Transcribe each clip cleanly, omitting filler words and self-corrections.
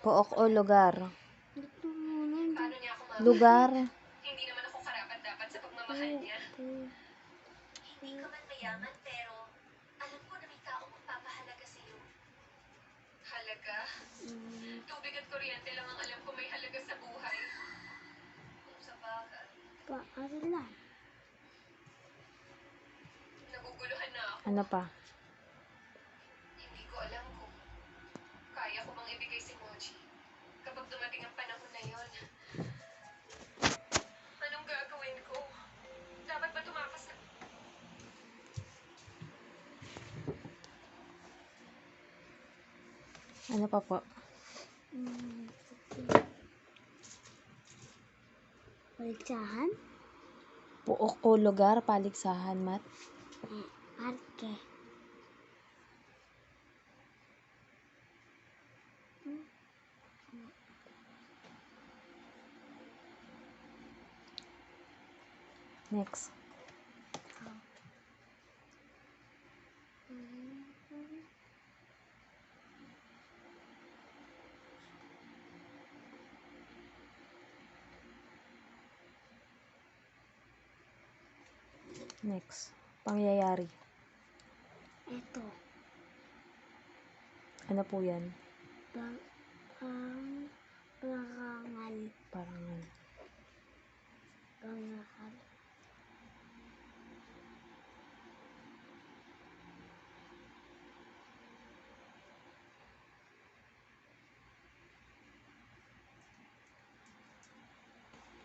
Pook o lugar? Ito muna. Lugar. Hindi naman ako karapat-dapat sa pagmamahal niya. Hindi ka man mayaman, pero alam ko na may taong magpapahalaga sa'yo. Halaga? Tubig at kuryente lang ang alam ko may halaga sa buhay. Kung sa bagay, Paaralan. naguguluhan na ako. Ano pa? Hindi ko alam kung kaya ko bang ibigay si Mochi kapag dumating ang panahon na yon. Anong gagawin ko? Dapat ba tumakas na? Ano pa po? Paligsahan? Pook o lugar, paligsahan, Mat? Parke. Next. Next. Pangyayari. Ito. Ano po yan? Parangal. Parang Parangal.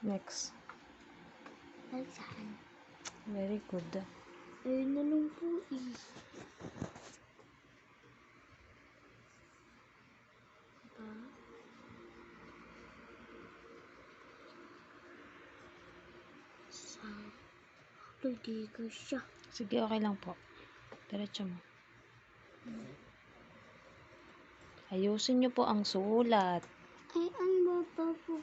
next. Paligsahan. Very good. Ayun na lang po eh. Hindi ko siya. Sige, okay lang po. Diretso mo. Ayusin niyo po ang sulat. Ay, ang baba po.